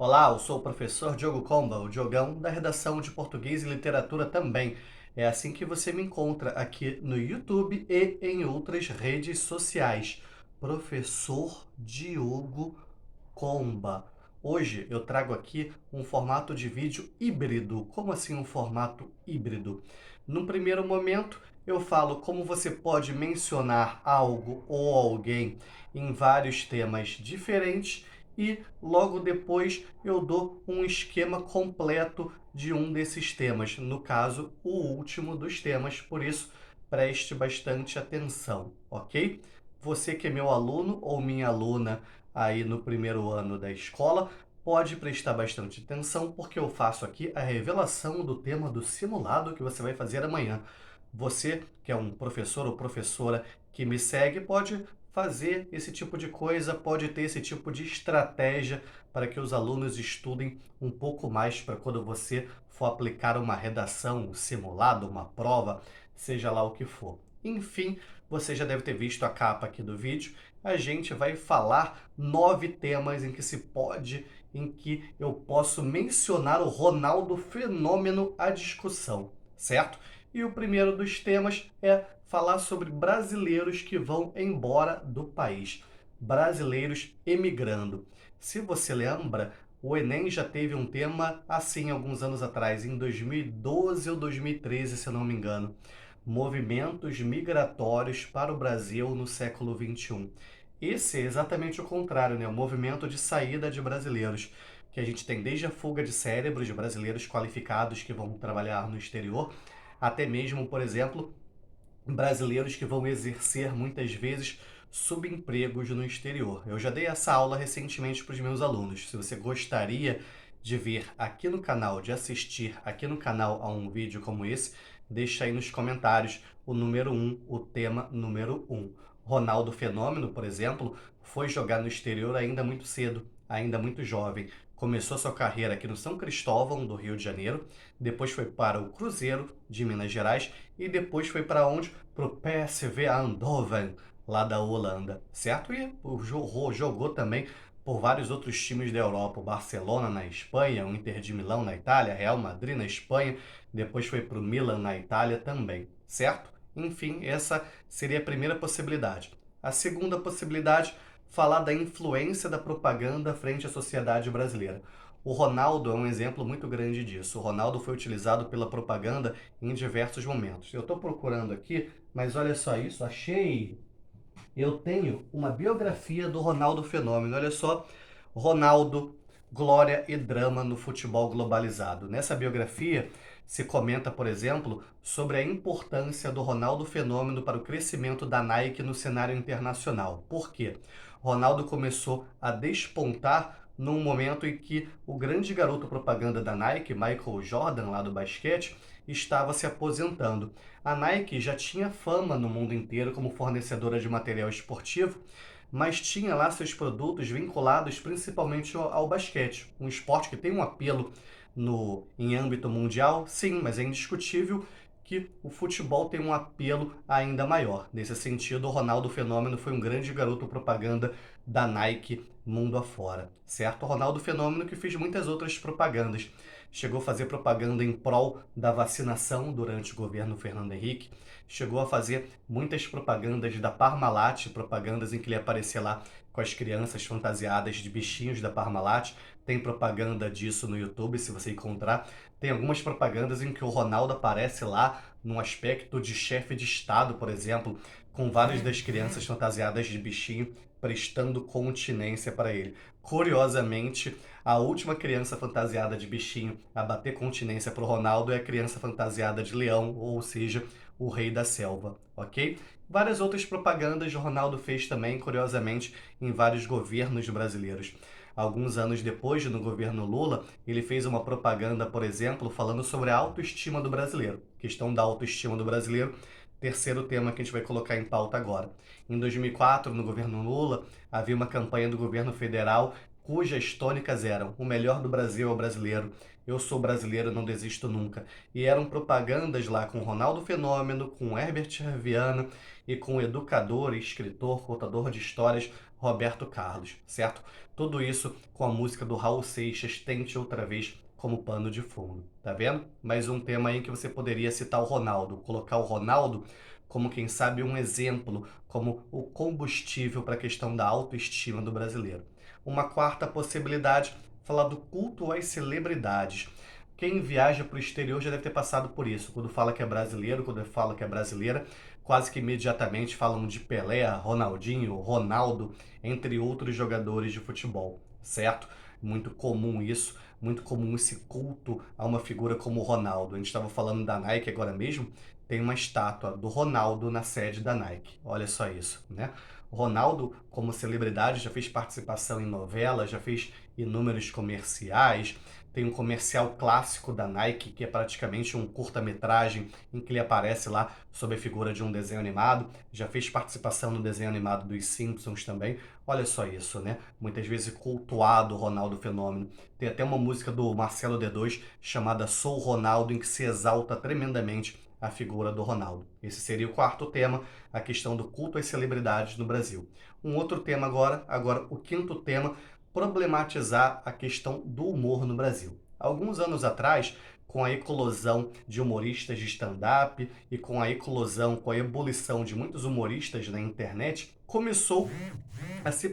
Olá, eu sou o professor Diogo Comba, o Diogão, da redação de Português e Literatura também. É assim que você me encontra aqui no YouTube e em outras redes sociais. Professor Diogo Comba. Hoje eu trago aqui um formato de vídeo híbrido. Como assim um formato híbrido? Num primeiro momento, eu falo como você pode mencionar algo ou alguém em vários temas diferentes e logo depois eu dou um esquema completo de um desses temas, no caso, o último dos temas, por isso preste bastante atenção, ok? Você que é meu aluno ou minha aluna aí no primeiro ano da escola, pode prestar bastante atenção, porque eu faço aqui a revelação do tema do simulado que você vai fazer amanhã. Você, que é um professor ou professora que me segue, pode fazer esse tipo de coisa, pode ter esse tipo de estratégia para que os alunos estudem um pouco mais para quando você for aplicar uma redação, um simulado, uma prova, seja lá o que for. Enfim, você já deve ter visto a capa aqui do vídeo. A gente vai falar 9 temas em que eu posso mencionar o Ronaldo Fenômeno à discussão, certo? E o primeiro dos temas é falar sobre brasileiros que vão embora do país, brasileiros emigrando. Se você lembra, o Enem já teve um tema assim alguns anos atrás, em 2012 ou 2013, se eu não me engano. Movimentos migratórios para o Brasil no século XXI. Esse é exatamente o contrário, né? O movimento de saída de brasileiros, que a gente tem desde a fuga de cérebros de brasileiros qualificados que vão trabalhar no exterior, até mesmo, por exemplo, brasileiros que vão exercer muitas vezes subempregos no exterior. Eu já dei essa aula recentemente para os meus alunos. Se você gostaria de ver aqui no canal, de assistir aqui no canal a um vídeo como esse, deixa aí nos comentários o número um, o tema número um. Ronaldo Fenômeno, por exemplo, foi jogar no exterior ainda muito cedo, ainda muito jovem. Começou sua carreira aqui no São Cristóvão, do Rio de Janeiro, depois foi para o Cruzeiro, de Minas Gerais, e depois foi para onde? Para o PSV Eindhoven, lá da Holanda, certo? E jogou também por vários outros times da Europa, o Barcelona na Espanha, o Inter de Milão na Itália, Real Madrid na Espanha, depois foi para o Milan na Itália também, certo? Enfim, essa seria a primeira possibilidade. A segunda possibilidade, falar da influência da propaganda frente à sociedade brasileira. O Ronaldo é um exemplo muito grande disso. O Ronaldo foi utilizado pela propaganda em diversos momentos. Eu estou procurando aqui, mas olha só isso, achei. Eu tenho uma biografia do Ronaldo Fenômeno. Olha só, Ronaldo, glória e drama no futebol globalizado. Nessa biografia se comenta, por exemplo, sobre a importância do Ronaldo Fenômeno para o crescimento da Nike no cenário internacional. Por quê? Ronaldo começou a despontar num momento em que o grande garoto propaganda da Nike, Michael Jordan, lá do basquete, estava se aposentando. A Nike já tinha fama no mundo inteiro como fornecedora de material esportivo, mas tinha lá seus produtos vinculados principalmente ao basquete, um esporte que tem um apelo em âmbito mundial, sim, mas é indiscutível que o futebol tem um apelo ainda maior. Nesse sentido, o Ronaldo Fenômeno foi um grande garoto propaganda da Nike mundo afora, certo? O Ronaldo Fenômeno que fez muitas outras propagandas. Chegou a fazer propaganda em prol da vacinação durante o governo Fernando Henrique, chegou a fazer muitas propagandas da Parmalat, propagandas em que ele aparecia lá com as crianças fantasiadas de bichinhos da Parmalat. Tem propaganda disso no YouTube, se você encontrar. Tem algumas propagandas em que o Ronaldo aparece lá num aspecto de chefe de Estado, por exemplo, com várias das crianças fantasiadas de bichinho prestando continência para ele. Curiosamente, a última criança fantasiada de bichinho a bater continência para o Ronaldo é a criança fantasiada de leão, ou seja, o rei da selva, ok? Várias outras propagandas o Ronaldo fez também, curiosamente, em vários governos brasileiros. Alguns anos depois, no governo Lula, ele fez uma propaganda, por exemplo, falando sobre a autoestima do brasileiro. Questão da autoestima do brasileiro, terceiro tema que a gente vai colocar em pauta agora. Em 2004, no governo Lula, havia uma campanha do governo federal cujas tônicas eram: o melhor do Brasil é o brasileiro, eu sou brasileiro, não desisto nunca. E eram propagandas lá com Ronaldo Fenômeno, com Herbert Viana e com o educador, escritor, contador de histórias Roberto Carlos, certo? Tudo isso com a música do Raul Seixas, Tente Outra Vez, como pano de fundo, tá vendo? Mais um tema aí que você poderia citar o Ronaldo, colocar o Ronaldo como, quem sabe, um exemplo, como o combustível para a questão da autoestima do brasileiro. Uma quarta possibilidade, falar do culto às celebridades. Quem viaja para o exterior já deve ter passado por isso. Quando fala que é brasileiro, quando fala que é brasileira, quase que imediatamente falam de Pelé, Ronaldinho, Ronaldo, entre outros jogadores de futebol, certo? Muito comum isso, muito comum esse culto a uma figura como o Ronaldo. A gente estava falando da Nike agora mesmo, tem uma estátua do Ronaldo na sede da Nike. Olha só isso, né? O Ronaldo, como celebridade, já fez participação em novelas, já fez inúmeros comerciais. Tem um comercial clássico da Nike, que é praticamente um curta-metragem em que ele aparece lá sob a figura de um desenho animado. Já fez participação no desenho animado dos Simpsons também. Olha só isso, né? Muitas vezes cultuado o Ronaldo Fenômeno. Tem até uma música do Marcelo D2 chamada Sou Ronaldo, em que se exalta tremendamente a figura do Ronaldo. Esse seria o quarto tema, a questão do culto às celebridades no Brasil. Um outro tema agora o quinto tema, problematizar a questão do humor no Brasil. Alguns anos atrás, com a eclosão de humoristas de stand-up e com a eclosão, com a ebulição de muitos humoristas na internet, começou a se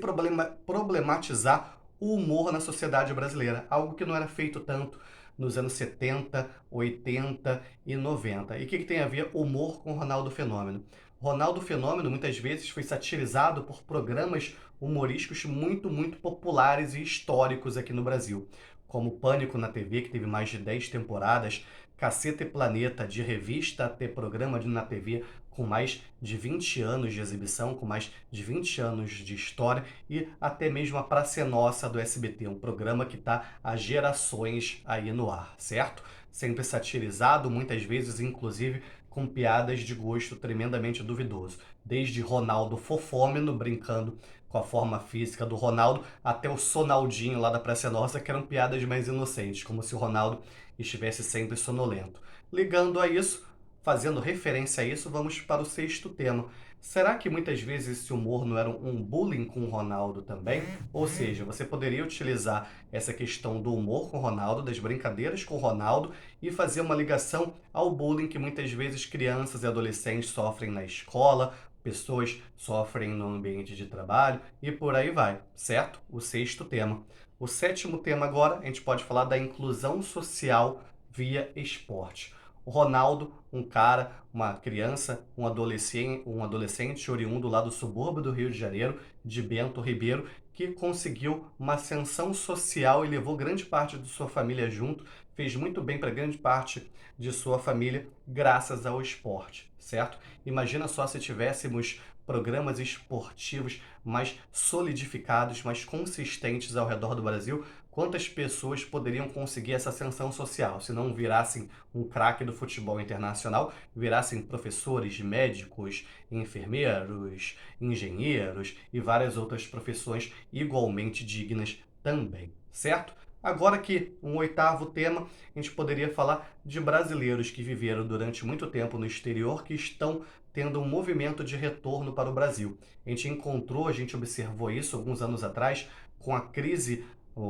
problematizar o humor na sociedade brasileira, algo que não era feito tanto nos anos 70, 80 e 90. E o que tem a ver humor com Ronaldo Fenômeno? Ronaldo Fenômeno muitas vezes foi satirizado por programas humorísticos muito populares e históricos aqui no Brasil, como Pânico na TV, que teve mais de 10 temporadas, Caceta e Planeta, de revista até programa na TV, com mais de 20 anos de exibição, com mais de 20 anos de história, e até mesmo a Praça é Nossa do SBT, um programa que está há gerações aí no ar, certo? Sempre satirizado, muitas vezes, inclusive, com piadas de gosto tremendamente duvidoso. Desde Ronaldo Fofômeno, brincando com a forma física do Ronaldo, até o Sonaldinho lá da Praça é Nossa, que eram piadas mais inocentes, como se o Ronaldo estivesse sempre sonolento. Ligando a isso, fazendo referência a isso, vamos para o sexto tema. Será que muitas vezes esse humor não era um bullying com o Ronaldo também? Ou seja, você poderia utilizar essa questão do humor com o Ronaldo, das brincadeiras com o Ronaldo, e fazer uma ligação ao bullying que muitas vezes crianças e adolescentes sofrem na escola, pessoas sofrem no ambiente de trabalho e por aí vai, certo? O sexto tema. O sétimo tema agora, a gente pode falar da inclusão social via esporte. O Ronaldo, um cara, uma criança, um adolescente oriundo lá do subúrbio do Rio de Janeiro, de Bento Ribeiro, que conseguiu uma ascensão social e levou grande parte de sua família junto, fez muito bem para grande parte de sua família graças ao esporte, certo? Imagina só se tivéssemos programas esportivos mais solidificados, mais consistentes ao redor do Brasil, quantas pessoas poderiam conseguir essa ascensão social se não virassem um craque do futebol internacional, virassem professores, médicos, enfermeiros, engenheiros e várias outras profissões igualmente dignas também, certo? Agora que um oitavo tema, a gente poderia falar de brasileiros que viveram durante muito tempo no exterior, que estão tendo um movimento de retorno para o Brasil. A gente observou isso alguns anos atrás, com a crise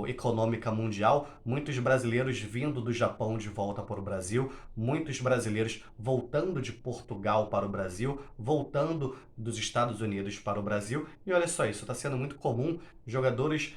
econômica mundial, muitos brasileiros vindo do Japão de volta para o Brasil, muitos brasileiros voltando de Portugal para o Brasil, voltando dos Estados Unidos para o Brasil. E olha só isso, está sendo muito comum jogadores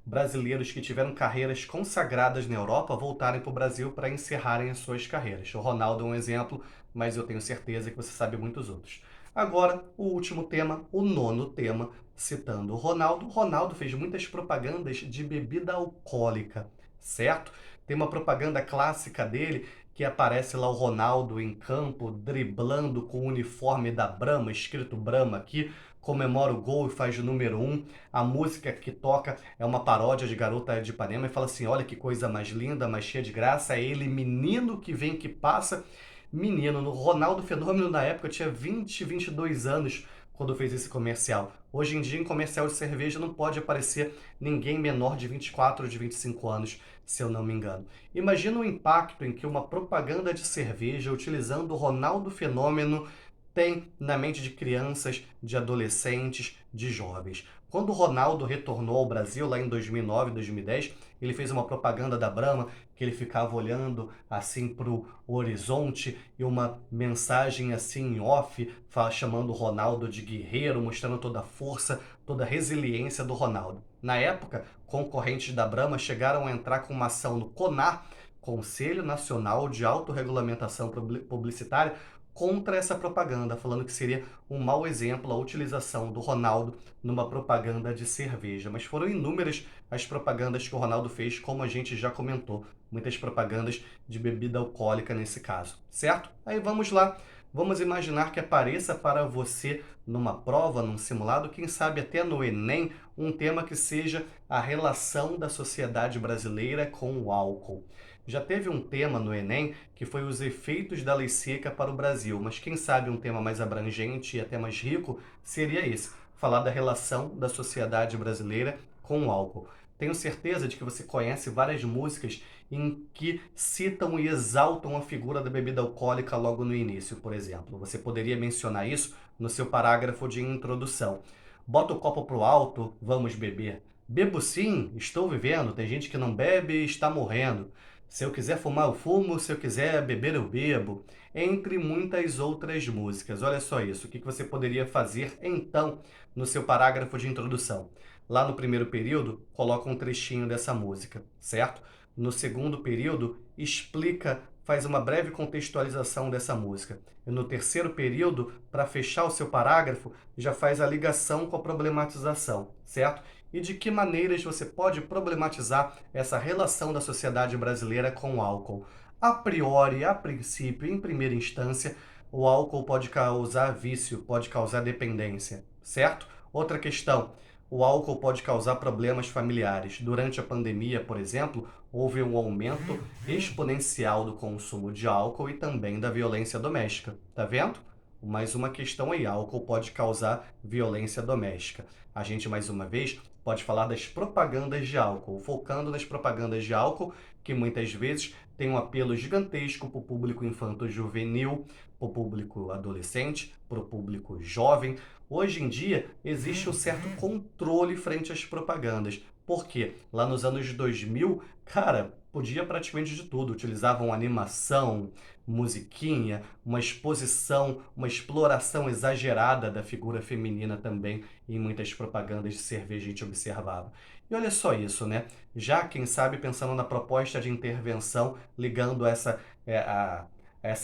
brasileiros que tiveram carreiras consagradas na Europa voltarem para o Brasil para encerrarem as suas carreiras. O Ronaldo é um exemplo, mas eu tenho certeza que você sabe muitos outros. Agora, o último tema, o nono tema, citando o Ronaldo. Ronaldo fez muitas propagandas de bebida alcoólica, certo? Tem uma propaganda clássica dele que aparece lá o Ronaldo em campo, driblando com o uniforme da Brahma, escrito Brahma aqui, comemora o gol e faz o número 1. A música que toca é uma paródia de Garota de Ipanema e fala assim, olha que coisa mais linda, mais cheia de graça, é ele, menino que vem que passa. Menino, no Ronaldo Fenômeno na época tinha 20, 22 anos quando fez esse comercial. Hoje em dia, em comercial de cerveja, não pode aparecer ninguém menor de 24 ou de 25 anos, se eu não me engano. Imagina o impacto em que uma propaganda de cerveja, utilizando o Ronaldo Fenômeno, tem na mente de crianças, de adolescentes, de jovens. Quando o Ronaldo retornou ao Brasil, lá em 2009, 2010, ele fez uma propaganda da Brahma, que ele ficava olhando assim para o horizonte e uma mensagem assim em off, chamando o Ronaldo de guerreiro, mostrando toda a força, toda a resiliência do Ronaldo. Na época, concorrentes da Brahma chegaram a entrar com uma ação no CONAR, Conselho Nacional de Autorregulamentação Publicitária, contra essa propaganda, falando que seria um mau exemplo a utilização do Ronaldo numa propaganda de cerveja. Mas foram inúmeras as propagandas que o Ronaldo fez, como a gente já comentou. Muitas propagandas de bebida alcoólica nesse caso, certo? Aí vamos lá. Vamos imaginar que apareça para você numa prova, num simulado, quem sabe até no Enem, um tema que seja a relação da sociedade brasileira com o álcool. Já teve um tema no Enem que foi os efeitos da lei seca para o Brasil, mas quem sabe um tema mais abrangente e até mais rico seria esse, falar da relação da sociedade brasileira com o álcool. Tenho certeza de que você conhece várias músicas em que citam e exaltam a figura da bebida alcoólica logo no início, por exemplo. Você poderia mencionar isso no seu parágrafo de introdução. Bota o copo pro alto, vamos beber. Bebo sim, estou vivendo. Tem gente que não bebe e está morrendo. Se eu quiser fumar, eu fumo. Se eu quiser beber, eu bebo. Entre muitas outras músicas. Olha só isso. O que você poderia fazer, então, no seu parágrafo de introdução? Lá no primeiro período, coloca um trechinho dessa música, certo? No segundo período, explica, faz uma breve contextualização dessa música. E no terceiro período, para fechar o seu parágrafo, já faz a ligação com a problematização, certo? E de que maneiras você pode problematizar essa relação da sociedade brasileira com o álcool. A priori, a princípio, em primeira instância, o álcool pode causar vício, pode causar dependência, certo? Outra questão, o álcool pode causar problemas familiares. Durante a pandemia, por exemplo, houve um aumento exponencial do consumo de álcool e também da violência doméstica. Tá vendo? Mais uma questão aí, álcool pode causar violência doméstica. A gente, mais uma vez, pode falar das propagandas de álcool, focando nas propagandas de álcool, que muitas vezes têm um apelo gigantesco para o público infanto-juvenil, para o público adolescente, para o público jovem. Hoje em dia, existe um certo controle frente às propagandas. Por quê? Lá nos anos 2000, cara, podia praticamente de tudo. Utilizavam animação, musiquinha, uma exposição, uma exploração exagerada da figura feminina também em muitas propagandas de cerveja a gente observava. E olha só isso, né? Já, quem sabe, pensando na proposta de intervenção, ligando essa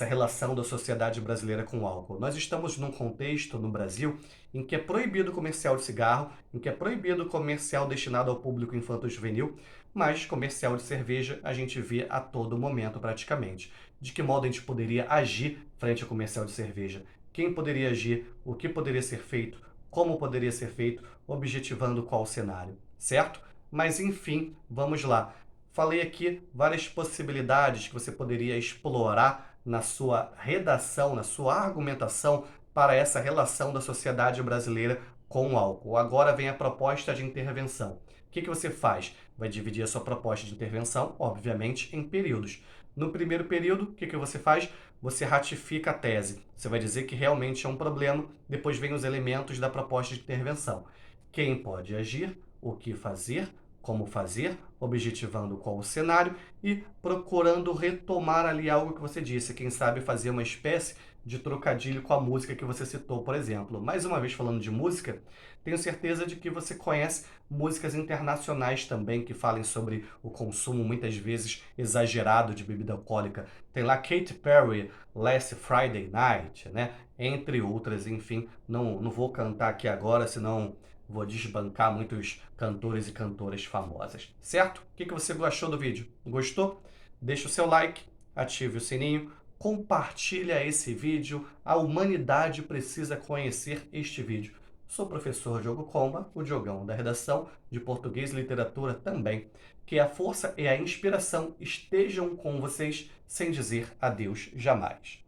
relação da sociedade brasileira com o álcool. Nós estamos num contexto no Brasil em que é proibido o comercial de cigarro, em que é proibido o comercial destinado ao público infanto-juvenil, mas comercial de cerveja a gente vê a todo momento praticamente. De que modo a gente poderia agir frente ao comercial de cerveja? Quem poderia agir? O que poderia ser feito? Como poderia ser feito? Objetivando qual cenário, certo? Mas enfim, vamos lá. Falei aqui várias possibilidades que você poderia explorar na sua redação, na sua argumentação para essa relação da sociedade brasileira com o álcool. Agora vem a proposta de intervenção. O que você faz? Vai dividir a sua proposta de intervenção, obviamente, em períodos. No primeiro período, o que você faz? Você ratifica a tese. Você vai dizer que realmente é um problema, depois vem os elementos da proposta de intervenção. Quem pode agir, o que fazer, como fazer, objetivando qual o cenário e procurando retomar ali algo que você disse. Quem sabe fazer uma espécie de trocadilho com a música que você citou, por exemplo. Mais uma vez falando de música, tenho certeza de que você conhece músicas internacionais também que falem sobre o consumo muitas vezes exagerado de bebida alcoólica. Tem lá Katy Perry, Last Friday Night, né? Entre outras, enfim. Não vou cantar aqui agora, senão vou desbancar muitos cantores e cantoras famosas, certo? O que você achou do vídeo? Gostou? Deixa o seu like, ative o sininho, compartilha esse vídeo. A humanidade precisa conhecer este vídeo. Sou o professor Diogo Comba, o Diogão da redação de Português e Literatura também. Que a força e a inspiração estejam com vocês sem dizer adeus jamais.